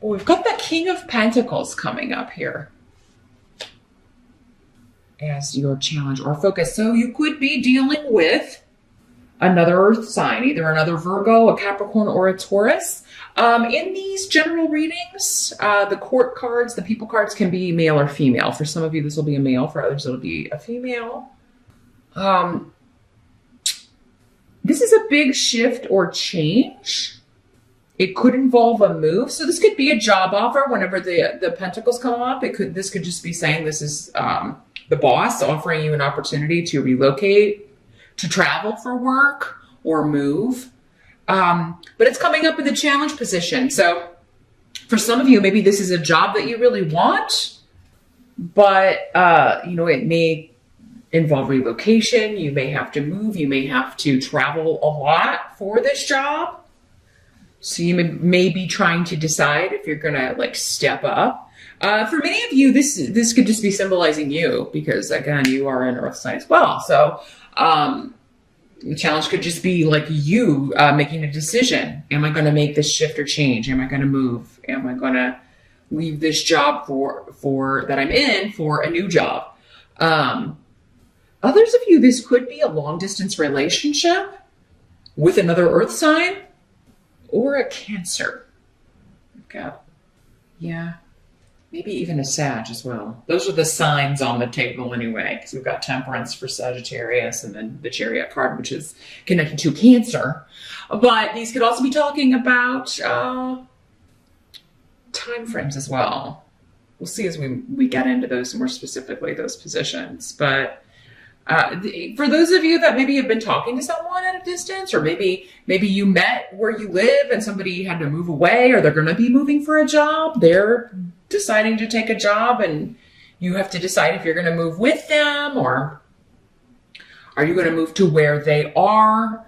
Oh, we've got the King of Pentacles coming up here as your challenge or focus. So you could be dealing with another earth sign, either another Virgo, a Capricorn, or a Taurus. In these general readings, the court cards, the people cards can be male or female. For some of you, this will be a male. For others, it'll be a female. This is a big shift or change. It could involve a move. So this could be a job offer whenever the pentacles come up. This could just be saying this is the boss offering you an opportunity to relocate, to travel for work, or move. But it's coming up in the challenge position. So for some of you, maybe this is a job that you really want, but it may involve relocation. You may have to move. You may have to travel a lot for this job. So you may be trying to decide if you're going to step up. For many of you, this could just be symbolizing you, because again, you are an earth sign as well. So the challenge could just be you making a decision. Am I going to make this shift or change? Am I going to move? Am I going to leave this job for that I'm in for a new job? Others of you, this could be a long distance relationship with another earth sign or a Cancer. Maybe even a Sag as well. Those are the signs on the table anyway, because we've got Temperance for Sagittarius and then the Chariot card, which is connected to Cancer. But these could also be talking about time frames as well. We'll see as we get into those more specifically, those positions. But for those of you that maybe have been talking to someone at a distance, or maybe you met where you live and somebody had to move away, or they're going to be moving for a job, they're deciding to take a job and you have to decide if you're going to move with them or are you going to move to where they are.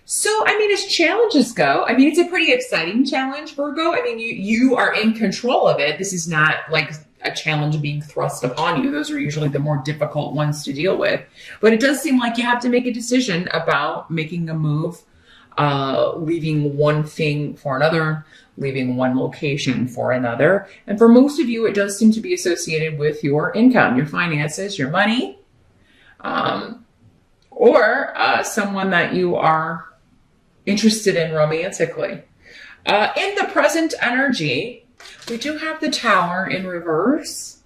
So, as challenges go, it's a pretty exciting challenge, Virgo. You are in control of it. This is not like a challenge being thrust upon you. Those are usually the more difficult ones to deal with. But it does seem like you have to make a decision about making a move, leaving one thing for another, leaving one location for another. And for most of you, it does seem to be associated with your income, your finances, your money, or someone that you are interested in romantically. In the present energy, we do have the Tower in reverse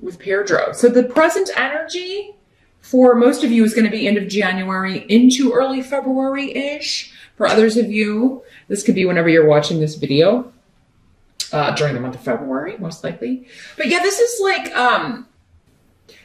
with Pedro. So the present energy for most of you is going to be end of January into early February-ish. For others of you, this could be whenever you're watching this video, during the month of February, most likely. But yeah, this is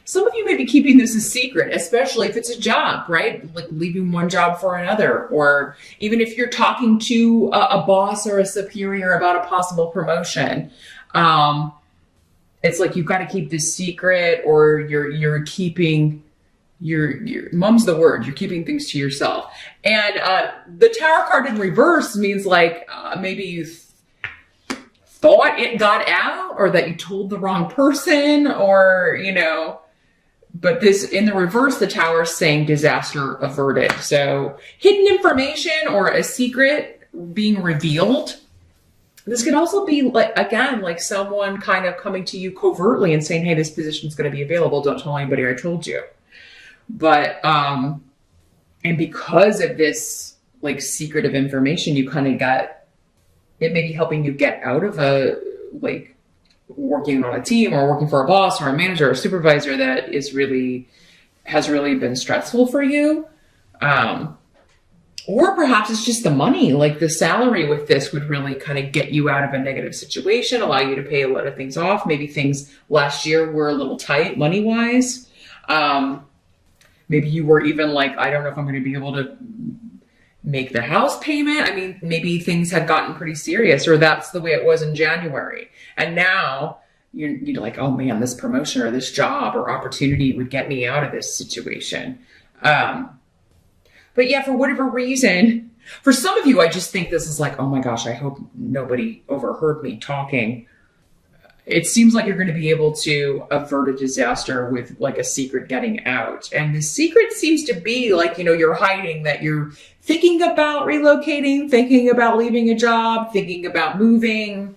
some of you may be keeping this a secret, especially if it's a job, right? Like leaving one job for another, or even if you're talking to a boss or a superior about a possible promotion. It's like you've got to keep this secret, or you're keeping your mum's the word. You're keeping things to yourself. And the Tower card in reverse means maybe you thought it got out, or that you told the wrong person, or but this in the reverse, the Tower is saying disaster averted. So hidden information or a secret being revealed. This could also be like someone kind of coming to you covertly and saying, hey, this position is going to be available. Don't tell anybody I told you. But, and because of this secretive information, you kind of it may be helping you get out of working on a team or working for a boss or a manager or a supervisor that has really been stressful for you. Or perhaps it's just the money, the salary with this would really kind of get you out of a negative situation, allow you to pay a lot of things off. Maybe things last year were a little tight money-wise. Maybe you were even I don't know if I'm going to be able to make the house payment. Maybe things had gotten pretty serious, or that's the way it was in January. And now you're like, oh man, this promotion or this job or opportunity would get me out of this situation. But yeah, for whatever reason, for some of you, I just think this is oh my gosh, I hope nobody overheard me talking. it seems like you're going to be able to avert a disaster with like a secret getting out. And the secret seems to be like, you're hiding that you're thinking about relocating, thinking about leaving a job, thinking about moving.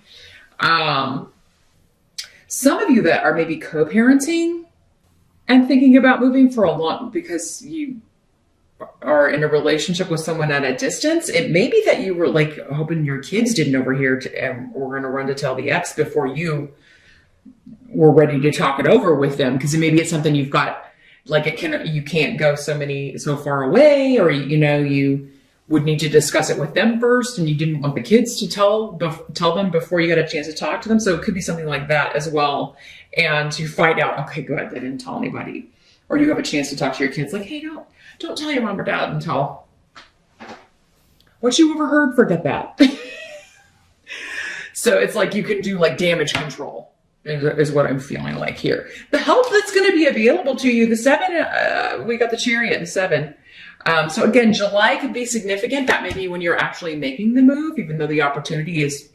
Some of you that are maybe co-parenting and thinking about moving for a long, because you are in a relationship with someone at a distance, it may be that you were like hoping your kids didn't overhear and were going to run to tell the ex before you were ready to talk it over with them. Because maybe it's something you've got, like you can't go so far away, or, you would need to discuss it with them first, and you didn't want the kids to tell them before you got a chance to talk to them. So it could be something like that as well. And you find out, okay, good, they didn't tell anybody. Or you have a chance to talk to your kids like, hey, don't tell your mom or dad until what you overheard, forget that. So it's like you can do like damage control is what I'm feeling like here. The help that's going to be available to you, the 7, we got the Chariot, the 7. So again, July could be significant. That may be when you're actually making the move, even though the opportunity is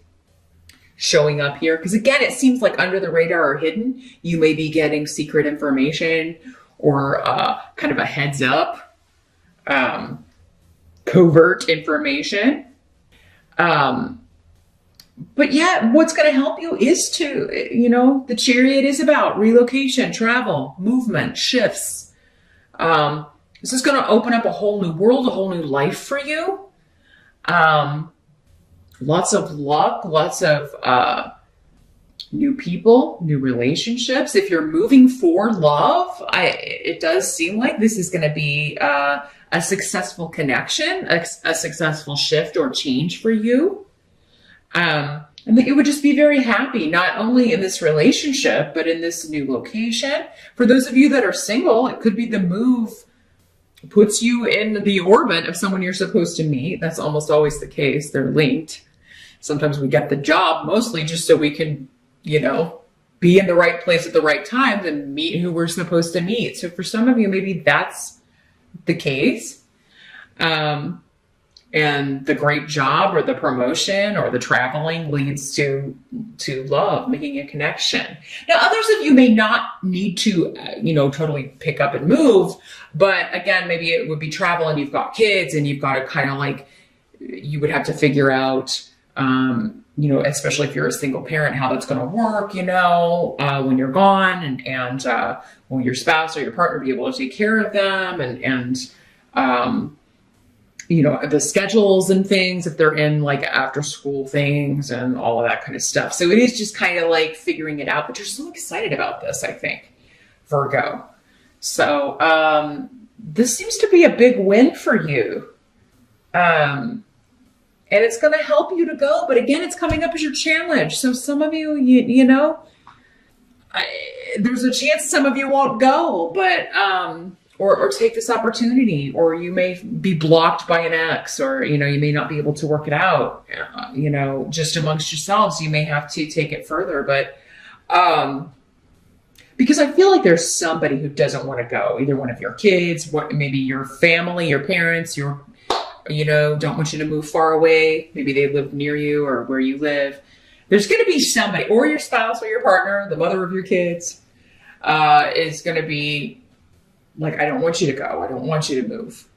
showing up here. Because again, it seems like under the radar or hidden, you may be getting secret information or kind of a heads up, covert information. But yeah, what's going to help you is to, the Chariot is about relocation, travel, movement, shifts. This is going to open up a whole new world, a whole new life for you. Lots of luck, lots of new people, new relationships. If you're moving for love, it does seem like this is going to be a successful connection, a successful shift or change for you. And that you would just be very happy, not only in this relationship, but in this new location. For those of you that are single, it could be the move puts you in the orbit of someone you're supposed to meet. That's almost always the case. They're linked. Sometimes we get the job mostly just so we can, be in the right place at the right time to meet who we're supposed to meet. So for some of you, maybe that's the case. And the great job or the promotion or the traveling leads to love, making a connection. Now, others of you may not need to, totally pick up and move. But again, maybe it would be travel and you've got kids and you've got to kind of like, you would have to figure out, especially if you're a single parent, how that's going to work, when you're gone and will your spouse or your partner be able to take care of them and the schedules and things, if they're in like after school things and all of that kind of stuff. So it is just kind of like figuring it out, but you're so excited about this, I think, Virgo. So this seems to be a big win for you. And it's going to help you to go. But again, it's coming up as your challenge. So some of you, there's a chance some of you won't go, but or take this opportunity, or you may be blocked by an ex, or, you may not be able to work it out, just amongst yourselves. You may have to take it further, but because I feel like there's somebody who doesn't want to go, either one of your kids, maybe your family, your parents, don't want you to move far away. Maybe they live near you or where you live. There's going to be somebody, or your spouse or your partner, the mother of your kids, is going to be like, I don't want you to go. I don't want you to move.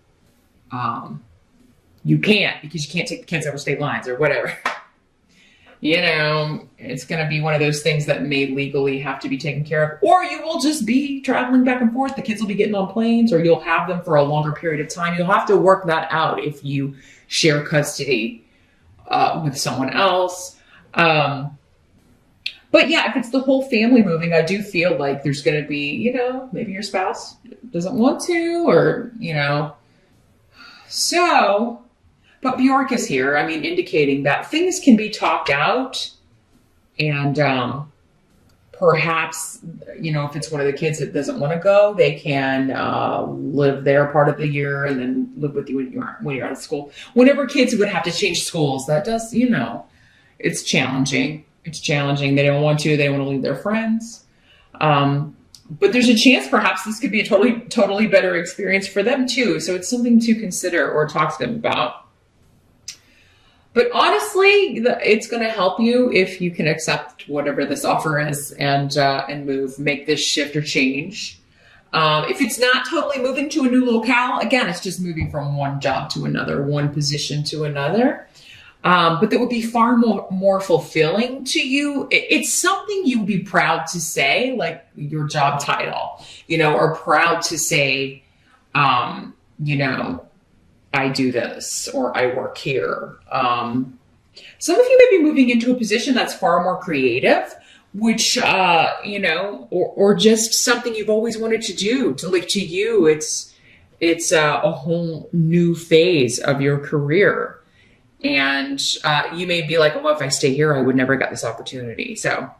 You can't, because you can't take the kids over state lines or whatever. It's going to be one of those things that may legally have to be taken care of, or you will just be traveling back and forth. The kids will be getting on planes, or you'll have them for a longer period of time. You'll have to work that out if you share custody with someone else. But yeah, if it's the whole family moving, I do feel like there's going to be, maybe your spouse doesn't want to, or, so, but Bjork is here, indicating that things can be talked out, and perhaps, if it's one of the kids that doesn't want to go, they can live there part of the year and then live with you when you're out of school. Whenever kids would have to change schools, that does, it's challenging. It's challenging. They don't want to. They want to leave their friends. But there's a chance perhaps this could be a totally better experience for them too. So it's something to consider or talk to them about. But honestly, it's going to help you if you can accept whatever this offer is and make this shift or change. If it's not totally moving to a new locale, again, it's just moving from one job to another, one position to another. But that would be far more fulfilling to you. It's something you would be proud to say, like your job title, or proud to say, I do this, or I work here. Some of you may be moving into a position that's far more creative, which, or just something you've always wanted to do. To you, it's a whole new phase of your career. And you may be like, oh, if I stay here, I would never get this opportunity. So,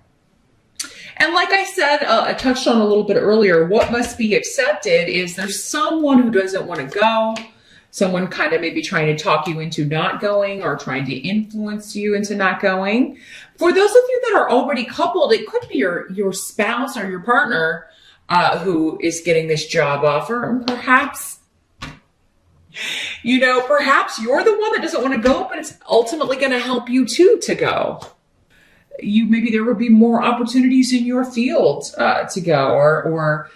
and like I said, I touched on a little bit earlier, what must be accepted is there's someone who doesn't want to go. Someone kind of maybe trying to talk you into not going or trying to influence you into not going. For those of you that are already coupled, it could be your spouse or your partner who is getting this job offer. And perhaps perhaps you're the one that doesn't want to go, but it's ultimately going to help you too to go. Maybe there would be more opportunities in your field to go, or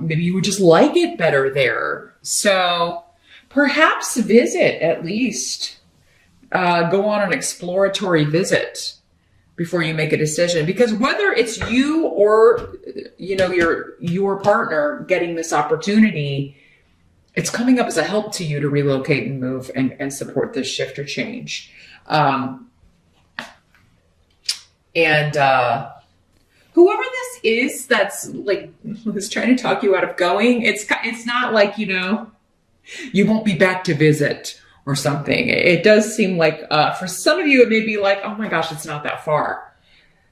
maybe you would just like it better there. So perhaps visit at least, go on an exploratory visit before you make a decision, because whether it's you or, your partner getting this opportunity, it's coming up as a help to you to relocate and move and support this shift or change. Whoever this is that's like who's trying to talk you out of going, it's not like, you won't be back to visit or something. It does seem like for some of you, it may be like, oh my gosh, it's not that far.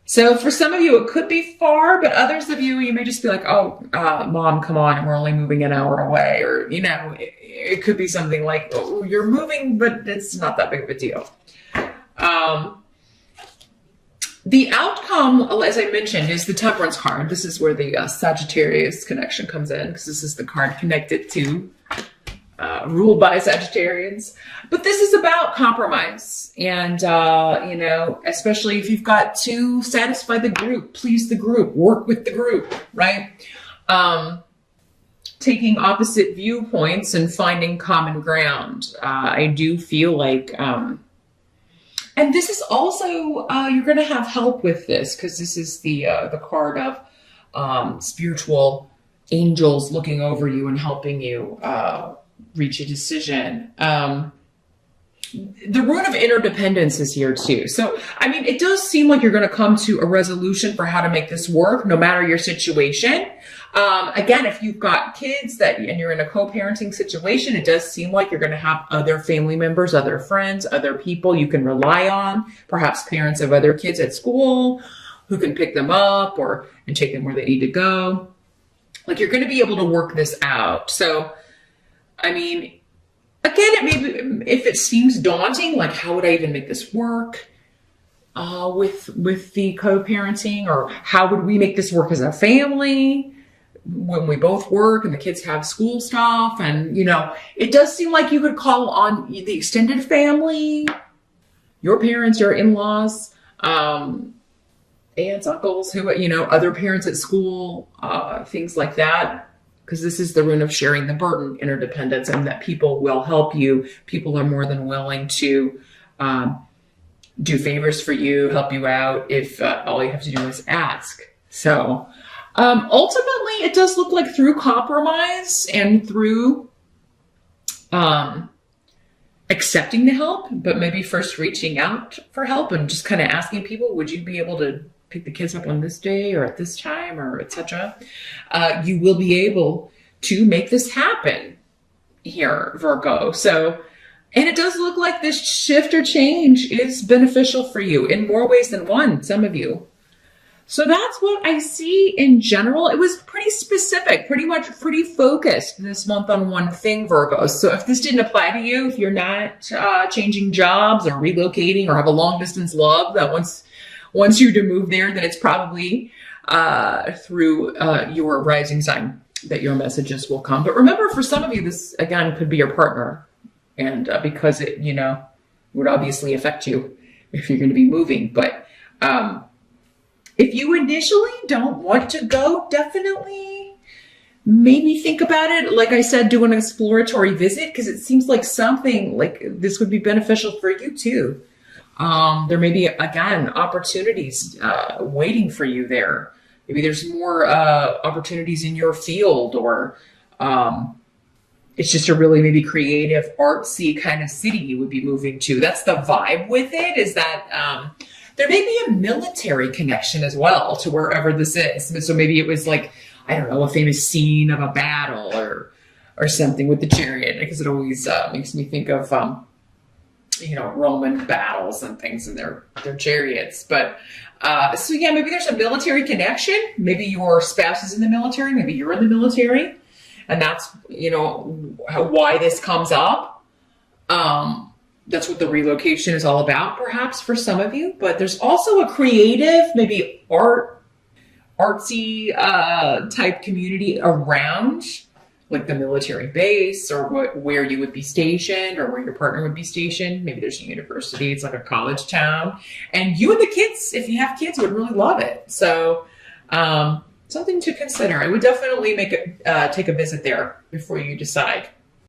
So for some of you, it could be far, but others of you, you may just be like, oh, mom, come on, we're only moving an hour away. Or, it could be something like, oh, you're moving, but it's not that big of a deal. The outcome, as I mentioned, is the Temperance card. This is where the Sagittarius connection comes in, because this is the card connected to ruled by Sagittarians. But this is about compromise. And, especially if you've got to satisfy the group, please the group, work with the group, right? Taking opposite viewpoints and finding common ground. I do feel like, and this is also, you're going to have help with this, because this is the card of spiritual angels looking over you and helping you reach a decision. The rune of interdependence is here too. So, it does seem like you're going to come to a resolution for how to make this work, no matter your situation. Again, if you've got kids and you're in a co-parenting situation, it does seem like you're going to have other family members, other friends, other people you can rely on, perhaps parents of other kids at school who can pick them up and take them where they need to go. Like, you're going to be able to work this out. So, again, it may be, if it seems daunting, like how would I even make this work with the co-parenting, or how would we make this work as a family when we both work and the kids have school stuff? And, it does seem like you could call on the extended family, your parents, your in-laws, aunts, uncles, who, other parents at school, things like that. Because this is the rune of sharing the burden, interdependence, and that people will help you. People are more than willing to do favors for you, help you out, if all you have to do is ask. So ultimately, it does look like through compromise and through accepting the help, but maybe first reaching out for help and just kind of asking people, would you be able to pick the kids up on this day or at this time, or etc. You will be able to make this happen here, Virgo. So, and it does look like this shift or change is beneficial for you in more ways than one, some of you. So that's what I see in general. It was pretty specific, pretty focused this month on one thing, Virgo. So if this didn't apply to you, if you're not changing jobs or relocating or have a long distance love that wants you to move there, then it's probably through your rising sign that your messages will come. But remember, for some of you, this again could be your partner, and because it, would obviously affect you if you're going to be moving. But if you initially don't want to go, definitely maybe think about it. Like I said, do an exploratory visit, because it seems like something like this would be beneficial for you too. There may be, again, opportunities waiting for you there. Maybe there's more opportunities in your field, or it's just a really maybe creative, artsy kind of city you would be moving to. That's the vibe with it, is that there may be a military connection as well to wherever this is. So maybe it was like, I don't know, a famous scene of a battle or something with the chariot, because it always makes me think of Roman battles and things in their chariots. But so yeah, maybe there's a military connection. Maybe your spouse is in the military. Maybe you're in the military, and that's why this comes up. That's what the relocation is all about, perhaps for some of you. But there's also a creative, maybe artsy type community around, like the military base, or where you would be stationed, or where your partner would be stationed. Maybe there's a university. It's like a college town, and you and the kids, if you have kids, would really love it. So something to consider. I would definitely take a visit there before you decide.